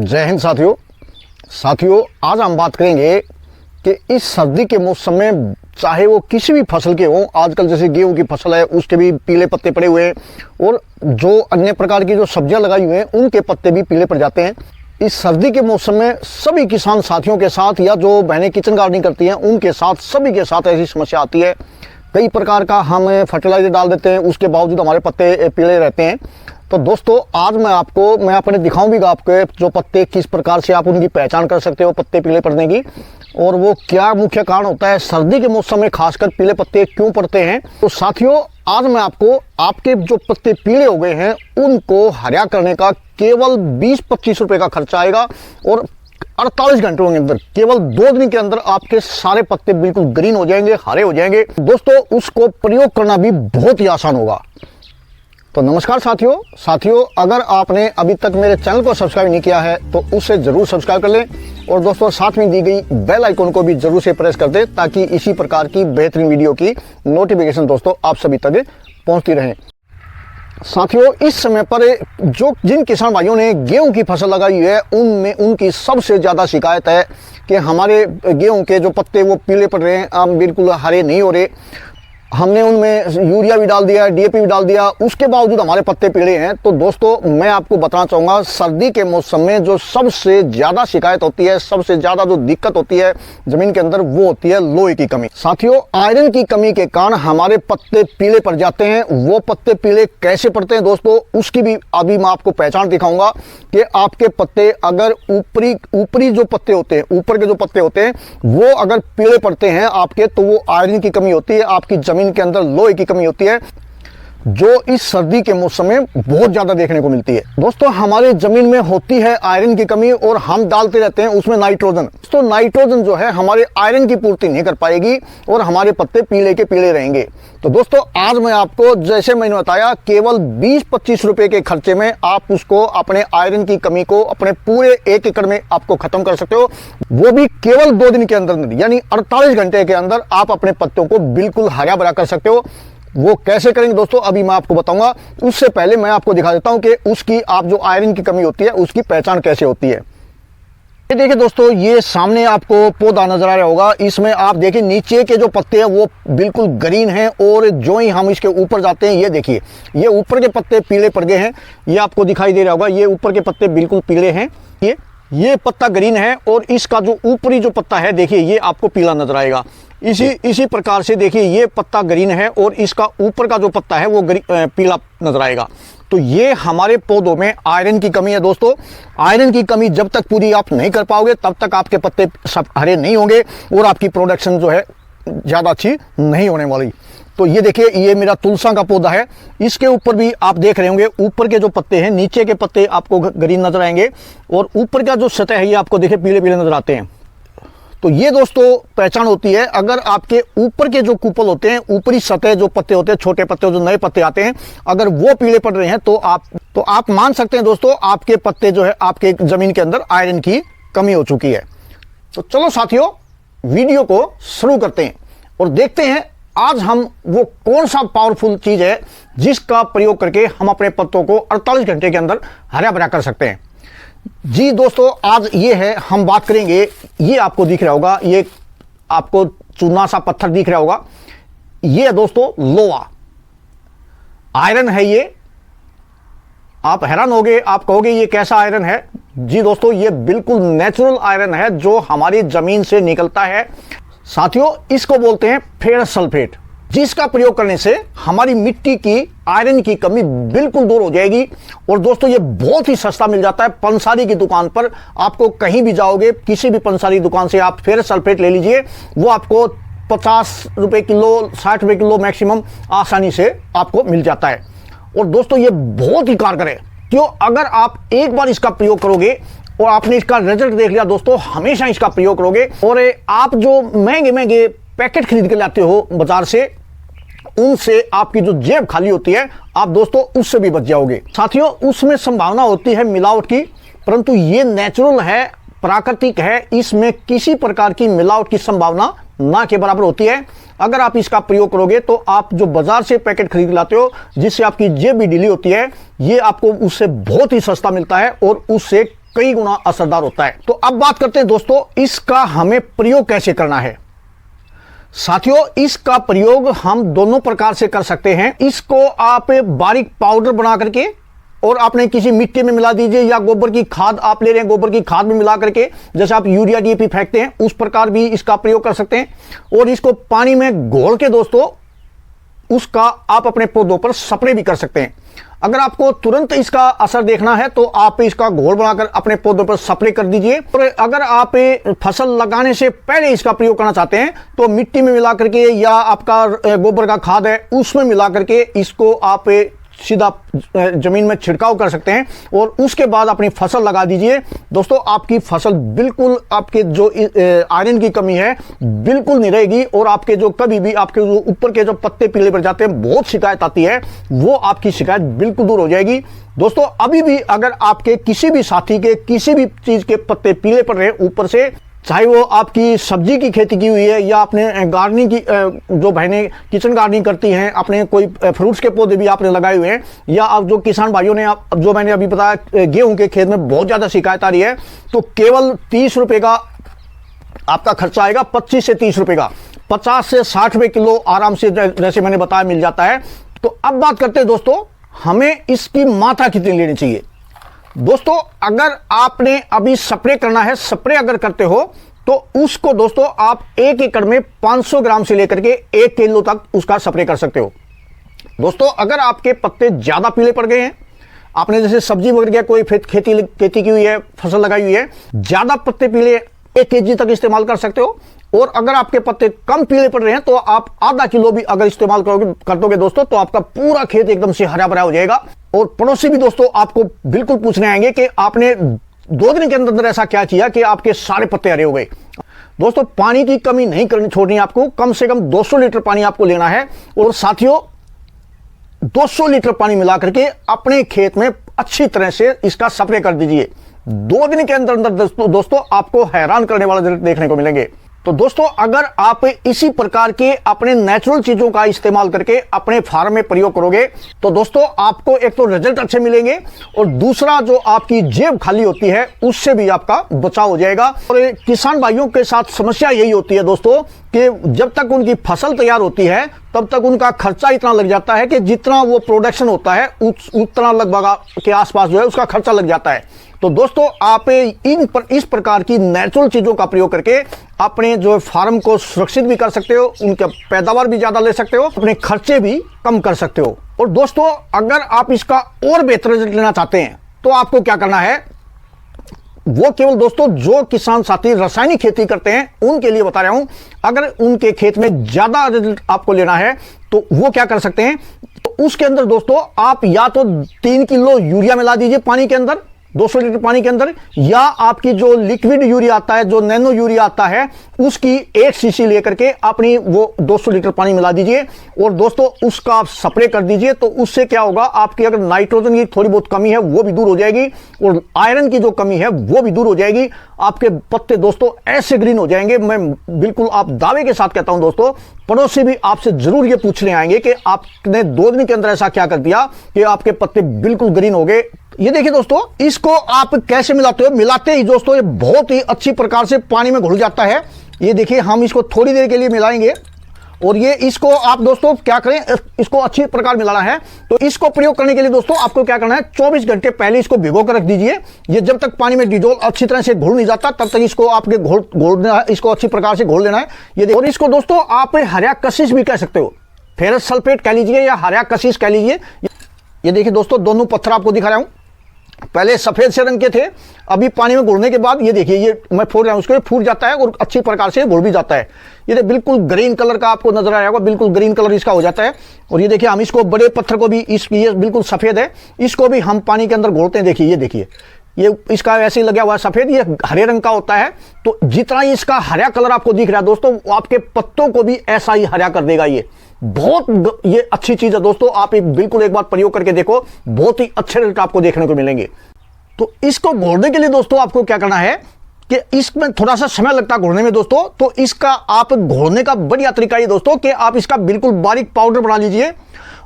जय हिंद साथियों, आज हम बात करेंगे कि इस सर्दी के मौसम में चाहे वो किसी भी फसल के हों, आजकल जैसे गेहूं की फसल है उसके भी पीले पत्ते पड़े हुए हैं और जो अन्य प्रकार की जो सब्जियां लगाई हुई हैं उनके पत्ते भी पीले पड़ जाते हैं। इस सर्दी के मौसम में सभी किसान साथियों के साथ या जो बहनें किचन गार्डनिंग करती हैं उनके साथ सभी के साथ ऐसी समस्या आती है। कई प्रकार का हम फर्टिलाइजर डाल देते हैं, उसके बावजूद हमारे पत्ते पीले रहते हैं। तो दोस्तों आज मैं अपने दिखाऊंगा आपको जो पत्ते किस प्रकार से आप उनकी पहचान कर सकते हो पत्ते पीले पड़ने की, और वो क्या मुख्य कारण होता है सर्दी के मौसम में खासकर पीले पत्ते क्यों पड़ते हैं। तो साथियों आज मैं आपको आपके जो पत्ते पीले हो गए हैं उनको हरा करने का केवल 20-25 रुपए का खर्चा आएगा और 48 घंटों के अंदर, केवल 2 दिन के अंदर आपके सारे पत्ते बिल्कुल ग्रीन हो जाएंगे, हरे हो जाएंगे। दोस्तों उसको प्रयोग करना भी बहुत ही आसान होगा। तो नमस्कार साथियों, अगर आपने अभी तक मेरे चैनल को सब्सक्राइब नहीं किया है तो उसे जरूर सब्सक्राइब कर लें और दोस्तों साथ में दी गई बेल आइकन को भी जरूर से प्रेस कर दें ताकि इसी प्रकार की बेहतरीन वीडियो की नोटिफिकेशन दोस्तों आप सभी तक पहुंचती रहे। साथियों इस समय पर जिन किसान भाइयों ने गेहूं की फसल लगाई है उनमें उनकी सबसे ज़्यादा शिकायत है कि हमारे गेहूं के जो पत्ते वो पीले पड़ रहे हैं, बिल्कुल हरे नहीं हो रहे। हमने उनमें यूरिया भी डाल दिया, डीएपी भी डाल दिया, उसके बावजूद हमारे पत्ते पीले हैं। तो दोस्तों मैं आपको बताना चाहूँगा सर्दी के मौसम में जो सबसे ज़्यादा शिकायत होती है, सबसे ज़्यादा जो दिक्कत होती है ज़मीन के अंदर वो होती है लोहे की कमी। साथियों आयरन की कमी के कारण हमारे पत्ते पीले पड़ जाते हैं। वो पत्ते पीले कैसे पड़ते हैं दोस्तों उसकी भी अभी मैं आपको पहचान दिखाऊंगा कि आपके पत्ते अगर ऊपरी जो पत्ते होते हैं, ऊपर के जो पत्ते होते हैं वो अगर पीले पड़ते हैं आपके, तो वो आयरन की कमी होती है, आपकी जमीन के अंदर लोहे की कमी होती है जो इस सर्दी के मौसम में बहुत ज्यादा देखने को मिलती है। दोस्तों हमारे जमीन में होती है आयरन की कमी और हम डालते रहते हैं उसमें नाइट्रोजन। तो नाइट्रोजन जो है हमारे आयरन की पूर्ति नहीं कर पाएगी और हमारे पत्ते पीले के पीले रहेंगे। तो दोस्तों आज मैं आपको जैसे मैंने बताया केवल 20-25 रुपए के खर्चे में आप उसको अपने आयरन की कमी को अपने पूरे 1 एकड़ में आपको खत्म कर सकते हो, वो भी केवल 2 दिन के अंदर, यानी 48 घंटे के अंदर आप अपने पत्तों को बिल्कुल हरा भरा कर सकते हो। वो कैसे करेंगे दोस्तों अभी मैं आपको बताऊंगा। उससे पहले मैं आपको दिखा देता हूं कि उसकी आप जो आयरन की कमी होती है उसकी पहचान कैसे होती है। ये देखिए दोस्तों, ये सामने आपको पौधा नजर आ रहा होगा, इसमें आप देखिए नीचे के जो पत्ते हैं वो बिल्कुल ग्रीन हैं और जो ही हम इसके ऊपर जाते हैं ये देखिए ये ऊपर के पत्ते पीले पड़ गए हैं। ये आपको दिखाई दे रहा होगा, ये ऊपर के पत्ते बिल्कुल पीले हैं, ये पत्ता ग्रीन है और इसका जो ऊपरी जो पत्ता है देखिए ये आपको पीला नजर आएगा। इसी प्रकार से देखिए ये पत्ता ग्रीन है और इसका ऊपर का जो पत्ता है वो पीला नजर आएगा। तो ये हमारे पौधों में आयरन की कमी है दोस्तों। आयरन की कमी जब तक पूरी आप नहीं कर पाओगे तब तक आपके पत्ते सब हरे नहीं होंगे और आपकी प्रोडक्शन जो है ज़्यादा अच्छी नहीं होने वाली। तो ये देखिए ये मेरा तुलसा का पौधा है, इसके ऊपर भी आप देख रहे होंगे ऊपर के जो पत्ते हैं, नीचे के पत्ते आपको ग्रीन नजर आएंगे और ऊपर का जो सतह है ये आपको देखिए पीले पीले नजर आते हैं। तो ये दोस्तों पहचान होती है अगर आपके ऊपर के जो कुपल होते हैं, ऊपरी सतह जो पत्ते होते हैं, छोटे पत्ते जो नए पत्ते आते हैं, अगर वो पीले पड़ रहे हैं तो आप मान सकते हैं दोस्तों आपके पत्ते जो है आपके जमीन के अंदर आयरन की कमी हो चुकी है। तो चलो साथियों वीडियो को शुरू करते हैं और देखते हैं आज हम वो कौन सा पावरफुल चीज है जिसका प्रयोग करके हम अपने पत्तों को 48 घंटे के अंदर हरा भरा कर सकते हैं। जी दोस्तों आज ये है, हम बात करेंगे, ये आपको दिख रहा होगा, ये आपको चूना सा पत्थर दिख रहा होगा, ये है दोस्तों लोहा, आयरन है ये। आप हैरान होगे, आप कहोगे ये कैसा आयरन है। जी दोस्तों ये बिल्कुल नेचुरल आयरन है जो हमारी जमीन से निकलता है। साथियों इसको बोलते हैं फेरस सल्फेट, जिसका प्रयोग करने से हमारी मिट्टी की आयरन की कमी बिल्कुल दूर हो जाएगी। और दोस्तों ये बहुत ही सस्ता मिल जाता है पंसारी की दुकान पर। आपको कहीं भी जाओगे किसी भी पंसारी दुकान से आप फेरस सल्फेट ले लीजिए, वो आपको 50 रुपए किलो 60 रुपए किलो मैक्सिमम आसानी से आपको मिल जाता है। और दोस्तों ये बहुत ही कारगर है। क्यों? अगर आप एक बार इसका प्रयोग करोगे और आपने इसका रिजल्ट देख लिया दोस्तों, हमेशा इसका प्रयोग करोगे। और आप जो महंगे महंगे पैकेट खरीद के लाते हो बाजार से, उनसे आपकी जो जेब खाली होती है, आप दोस्तों उससे भी बच जाओगे। साथियों, उसमें संभावना होती है मिलावट की, परंतु ये नेचुरल है, प्राकृतिक है, इसमें किसी प्रकार की मिलावट की संभावना ना के बराबर होती है। अगर आप इसका प्रयोग करोगे तो आप जो बाजार से पैकेट खरीद लाते हो, जिससे आपकी जेब भी ढीली होती है, ये आपको उससे बहुत ही सस्ता मिलता है और उससे कई गुना असरदार होता है। तो अब बात करते हैं दोस्तों, इसका हमें प्रयोग कैसे करना है। साथियों, इसका प्रयोग हम दोनों प्रकार से कर सकते हैं। इसको आप बारीक पाउडर बना करके और आपने किसी मिट्टी में मिला दीजिए, या गोबर की खाद आप ले रहे हैं, गोबर की खाद में मिला करके, जैसे आप यूरिया डीएपी फेंकते हैं उस प्रकार भी इसका प्रयोग कर सकते हैं। और इसको पानी में घोल के दोस्तों उसका आप अपने पौधों पर स्प्रे भी कर सकते हैं। अगर आपको तुरंत इसका असर देखना है तो आप इसका घोल बनाकर अपने पौधों पर स्प्रे कर दीजिए। और अगर आप फसल लगाने से पहले इसका प्रयोग करना चाहते हैं तो मिट्टी में मिला करके, या आपका गोबर का खाद है उसमें मिला करके इसको आप सीधा जमीन में छिड़काव कर सकते हैं और उसके बाद अपनी फसल लगा दीजिए। दोस्तों, आपकी फसल बिल्कुल, आपके जो आयरन की कमी है बिल्कुल नहीं रहेगी, और आपके जो कभी भी आपके जो ऊपर के जो पत्ते पीले पड़ जाते हैं, बहुत शिकायत आती है, वो आपकी शिकायत बिल्कुल दूर हो जाएगी। दोस्तों, अभी भी अगर आपके किसी भी साथी के किसी भी चीज के पत्ते पीले पड़ रहे हैं ऊपर से, चाहे वो आपकी सब्जी की खेती की हुई है, या आपने गार्डनिंग की, जो बहनें किचन गार्डनिंग करती हैं, अपने कोई फ्रूट्स के पौधे भी आपने लगाए हुए हैं, या आप जो किसान भाइयों ने, जो मैंने अभी बताया गेहूं के खेत में बहुत ज़्यादा शिकायत आ रही है, तो केवल 30 रुपये का आपका खर्चा आएगा, 25 से 30 रुपये का, 50 से 60 रुपये किलो आराम से, जैसे मैंने बताया, मिल जाता है। तो अब बात करते हैं दोस्तों, हमें इसकी मात्रा कितनी लेनी चाहिए। दोस्तों, अगर आपने अभी स्प्रे करना है, स्प्रे अगर करते हो तो उसको दोस्तों आप 1 एकड़ में 500 ग्राम से लेकर के 1 किलो तक उसका स्प्रे कर सकते हो। दोस्तों, अगर आपके पत्ते ज्यादा पीले पड़ गए हैं, आपने जैसे सब्जी वगैरह कोई खेती की हुई है, फसल लगाई हुई है, ज्यादा पत्ते पीले 1 केजी तक इस्तेमाल कर सकते हो। और अगर आपके पत्ते कम पीले पड़ रहे हैं तो आप आधा किलो भी अगर इस्तेमाल कर दोगे दोस्तों, तो आपका पूरा खेत एकदम से हरा भरा हो जाएगा। और पड़ोसी भी दोस्तों आपको बिल्कुल पूछने आएंगे कि आपने 2 दिन के अंदर ऐसा क्या किया कि आपके सारे पत्ते हरे हो गए। दोस्तों, पानी की कमी नहीं करनी छोड़नी है आपको, कम से कम 200 लीटर पानी आपको लेना है। और साथियों, 200 लीटर पानी मिला करके अपने खेत में अच्छी तरह से इसका स्प्रे कर दीजिए। 2 दिन के अंदर अंदर दोस्तों आपको हैरान करने वाले रिजल्ट देखने को मिलेंगे। तो दोस्तों, अगर आप इसी प्रकार के अपने नेचुरल चीजों का इस्तेमाल करके अपने फार्म में प्रयोग करोगे तो दोस्तों आपको एक तो रिजल्ट अच्छे मिलेंगे, और दूसरा जो आपकी जेब खाली होती है उससे भी आपका बचाव हो जाएगा। और किसान भाइयों के साथ समस्या यही होती है दोस्तों कि जब तक उनकी फसल तैयार होती है तब तक उनका खर्चा इतना लग जाता है कि जितना वो प्रोडक्शन होता है उतना लगभग के आसपास जो है उसका खर्चा लग जाता है। तो दोस्तों, आप इस प्रकार की नेचुरल चीजों का प्रयोग करके अपने जो फार्म को सुरक्षित भी कर सकते हो, उनका पैदावार भी ज्यादा ले सकते हो, अपने खर्चे भी कम कर सकते हो। और दोस्तों, अगर आप इसका और बेहतर रिजल्ट लेना चाहते हैं तो आपको क्या करना है, वो केवल दोस्तों जो किसान साथी रासायनिक खेती करते हैं उनके लिए बता रहा हूं। अगर उनके खेत में ज्यादा रिजल्ट आपको लेना है तो वो क्या कर सकते हैं, तो उसके अंदर दोस्तों आप या तो 3 किलो यूरिया मिला दीजिए पानी के अंदर, 200 लीटर पानी के अंदर, या आपकी जो लिक्विड यूरिया आता है, जो नैनो यूरिया आता है, उसकी 1 सीसी लेकर के अपनी वो 200 लीटर पानी मिला दीजिए और दोस्तों उसका आप स्प्रे कर दीजिए। तो उससे क्या होगा, आपकी अगर नाइट्रोजन की थोड़ी बहुत कमी है वो भी दूर हो जाएगी और आयरन की जो कमी है वो भी दूर हो जाएगी। आपके पत्ते दोस्तों ऐसे ग्रीन हो जाएंगे, मैं बिल्कुल आप दावे के साथ कहता हूं दोस्तों। पड़ोसी भी आपसे जरूर ये पूछने आएंगे कि आपने 2 दिन के अंदर ऐसा क्या कर दिया कि आपके पत्ते बिल्कुल ग्रीन हो गए। ये देखिए दोस्तों, इसको आप कैसे मिलाते हो, मिलाते ही दोस्तों ये बहुत ही अच्छी प्रकार से पानी में घुल जाता है। ये देखिए, हम इसको थोड़ी देर के लिए मिलाएंगे और ये इसको आप दोस्तों क्या करें, इसको अच्छी प्रकार मिलाना है। तो इसको प्रयोग करने के लिए दोस्तों आपको क्या करना है, 24 घंटे पहले इसको भिगो कर रख दीजिए। ये जब तक पानी में डिजोल्व अच्छी तरह से घुल नहीं जाता तब तक इसको आपके घोलना है, इसको अच्छी प्रकार से घोल लेना है। ये और इसको दोस्तों आप हरा कशिश भी कह सकते हो, फेरस सल्फेट कह लीजिए या हरा कशिश कह लीजिए। ये देखिए दोस्तों, दोनों पत्थर आपको दिखा रहा हूं, पहले सफ़ेद से रंग के थे, अभी पानी में घुलने के बाद ये देखिए, ये मैं फोड़ रहा हूँ उसको, फूट जाता है और अच्छी प्रकार से घुल भी जाता है। ये बिल्कुल ग्रीन कलर का आपको नजर आया होगा, बिल्कुल ग्रीन कलर इसका हो जाता है। और ये देखिए, हम इसको बड़े पत्थर को भी, ये बिल्कुल सफ़ेद है, इसको भी हम पानी के अंदर घोलते हैं। देखिए, ये देखिए, ये इसका ऐसे ही लगा हुआ है सफ़ेद, ये हरे रंग का होता है। तो जितना इसका हरा कलर आपको दिख रहा है दोस्तों, वो आपके पत्तों को भी ऐसा ही हरा कर देगा। ये बहुत ये अच्छी चीज़ है दोस्तों, आप बिल्कुल एक बार प्रयोग करके देखो, बहुत ही अच्छे रिजल्ट आपको देखने को मिलेंगे। तो इसको घोलने के लिए दोस्तों आपको क्या करना है कि इसमें थोड़ा सा समय लगता है घोलने में दोस्तों। तो इसका आप घोलने का बढ़िया तरीका ये दोस्तों कि आप इसका बिल्कुल बारीक पाउडर बना लीजिए,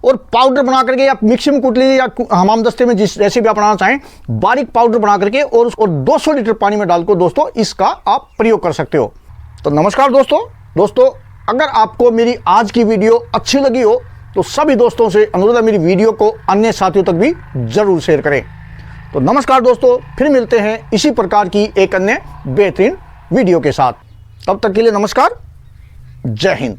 और पाउडर बना करके आप मिक्सी में कूट लीजिए या हमाम दस्ते में जिस जैसे भी आप बनाना चाहें, बारीक पाउडर बना करके और 200 लीटर पानी में डालकर दोस्तों इसका आप प्रयोग कर सकते हो। तो नमस्कार दोस्तों, अगर आपको मेरी आज की वीडियो अच्छी लगी हो तो सभी दोस्तों से अनुरोध है, मेरी वीडियो को अन्य साथियों तक भी जरूर शेयर करें। तो नमस्कार दोस्तों, फिर मिलते हैं इसी प्रकार की एक अन्य बेहतरीन वीडियो के साथ। तब तक के लिए नमस्कार, जय हिंद।